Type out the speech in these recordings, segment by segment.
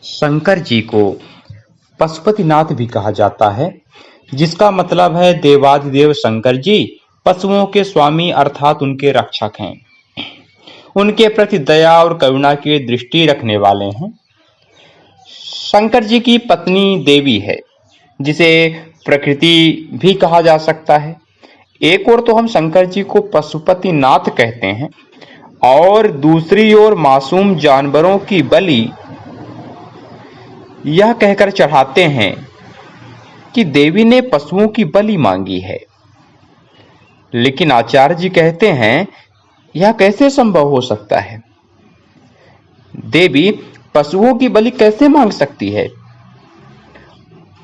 शंकर जी को पशुपतिनाथ भी कहा जाता है, जिसका मतलब है देवादिदेव शंकर जी पशुओं के स्वामी अर्थात उनके रक्षक हैं। उनके प्रति दया और करुणा की दृष्टि रखने वाले हैं। शंकर जी की पत्नी देवी है, जिसे प्रकृति भी कहा जा सकता है। एक ओर तो हम शंकर जी को पशुपतिनाथ कहते हैं और दूसरी ओर मासूम जानवरों की बलि यह कहकर चढ़ाते हैं कि देवी ने पशुओं की बलि मांगी है। लेकिन आचार्य जी कहते हैं यह कैसे संभव हो सकता है? देवी पशुओं की बलि कैसे मांग सकती है?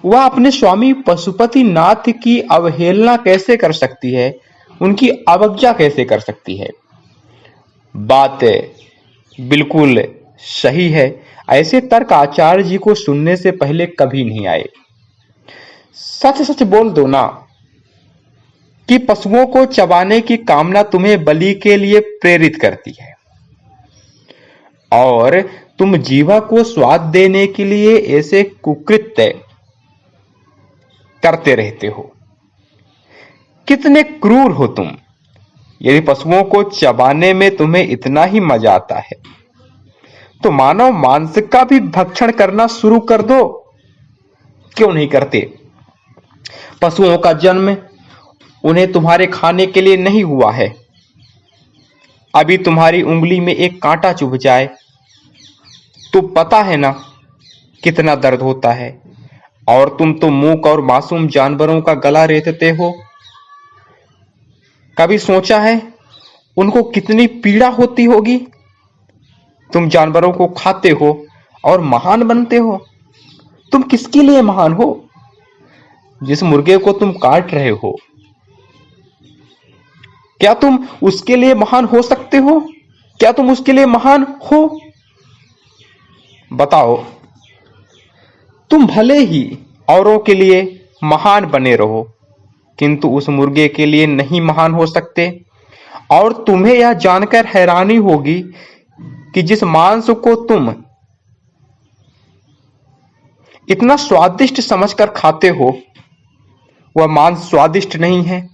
वह अपने स्वामी पशुपतिनाथ की अवहेलना कैसे कर सकती है? उनकी अवज्ञा कैसे कर सकती है? बात बिल्कुल सही है। ऐसे तर्क आचार्य जी को सुनने से पहले कभी नहीं आए। सच सच बोल दो ना कि पशुओं को चबाने की कामना तुम्हें बलि के लिए प्रेरित करती है और तुम जीवा को स्वाद देने के लिए ऐसे कुकृत्य करते रहते हो। कितने क्रूर हो तुम! यदि पशुओं को चबाने में तुम्हें इतना ही मजा आता है तो मानव मांस का भी भक्षण करना शुरू कर दो। क्यों नहीं करते? पशुओं का जन्म उन्हें तुम्हारे खाने के लिए नहीं हुआ है। अभी तुम्हारी उंगली में एक कांटा चुभ जाए तो पता है ना कितना दर्द होता है, और तुम तो मूक और मासूम जानवरों का गला रेतते हो। कभी सोचा है उनको कितनी पीड़ा होती होगी? तुम जानवरों को खाते हो और महान बनते हो। तुम किसके लिए महान हो? जिस मुर्गे को तुम काट रहे हो, क्या तुम उसके लिए महान हो सकते हो? क्या तुम उसके लिए महान हो? बताओ। तुम भले ही औरों के लिए महान बने रहो, किंतु उस मुर्गे के लिए नहीं महान हो सकते। और तुम्हें यह जानकर हैरानी होगी कि जिस मांस को तुम इतना स्वादिष्ट समझकर खाते हो, वह मांस स्वादिष्ट नहीं है।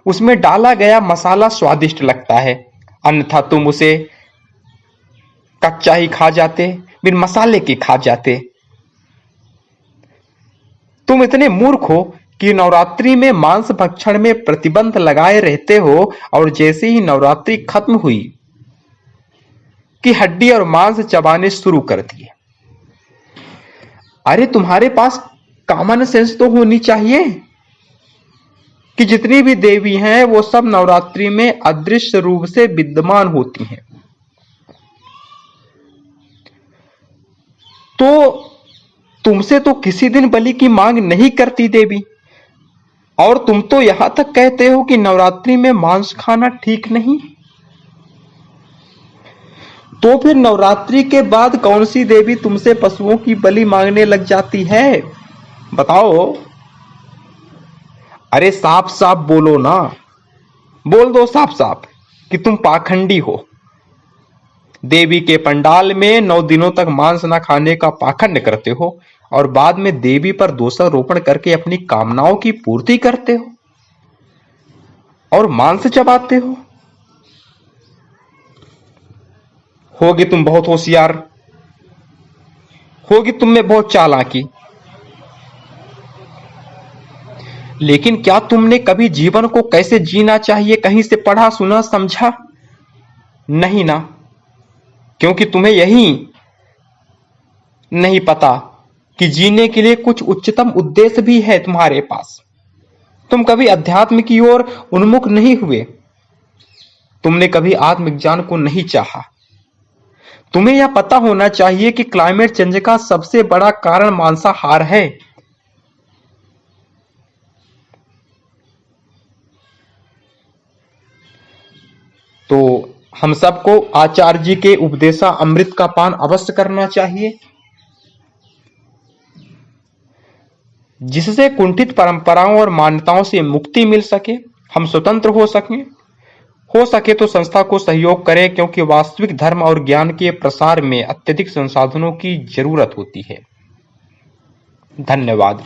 उसमें डाला गया मसाला स्वादिष्ट लगता है, अन्यथा तुम उसे कच्चा ही खा जाते, बिन मसाले के खा जाते। तुम इतने मूर्ख हो कि नवरात्रि में मांस भक्षण में प्रतिबंध लगाए रहते हो, और जैसे ही नवरात्रि खत्म हुई कि हड्डी और मांस चबाने शुरू कर दिए। अरे तुम्हारे पास कॉमन सेंस तो होनी चाहिए कि जितनी भी देवी हैं वो सब नवरात्रि में अदृश्य रूप से विद्यमान होती हैं। तो तुमसे तो किसी दिन बलि की मांग नहीं करती देवी, और तुम तो यहां तक कहते हो कि नवरात्रि में मांस खाना ठीक नहीं। तो फिर नवरात्रि के बाद कौन सी देवी तुमसे पशुओं की बलि मांगने लग जाती है? बताओ। अरे साफ साफ बोलो ना, बोल दो साफ साफ कि तुम पाखंडी हो। देवी के पंडाल में 9 दिनों तक मांस न खाने का पाखंड करते हो, और बाद में देवी पर दोषारोपण करके अपनी कामनाओं की पूर्ति करते हो और मांस चबाते हो। होगी तुम बहुत होशियार, होगी तुम में बहुत चालाकी। लेकिन क्या तुमने कभी जीवन को कैसे जीना चाहिए कहीं से पढ़ा सुना समझा? नहीं ना, क्योंकि तुम्हें यही नहीं पता कि जीने के लिए कुछ उच्चतम उद्देश्य भी है तुम्हारे पास। तुम कभी अध्यात्म की ओर उन्मुख नहीं हुए। तुमने कभी आत्मज्ञान को नहीं चाहा। तुम्हें यह पता होना चाहिए कि क्लाइमेट चेंज का सबसे बड़ा कारण मांसाहार है। तो हम सबको आचार्य जी के उपदेशा अमृत का पान अवश्य करना चाहिए, जिससे कुंठित परंपराओं और मान्यताओं से मुक्ति मिल सके, हम स्वतंत्र हो सकें। हो सके तो संस्था को सहयोग करें, क्योंकि वास्तविक धर्म और ज्ञान के प्रसार में अत्यधिक संसाधनों की जरूरत होती है। धन्यवाद।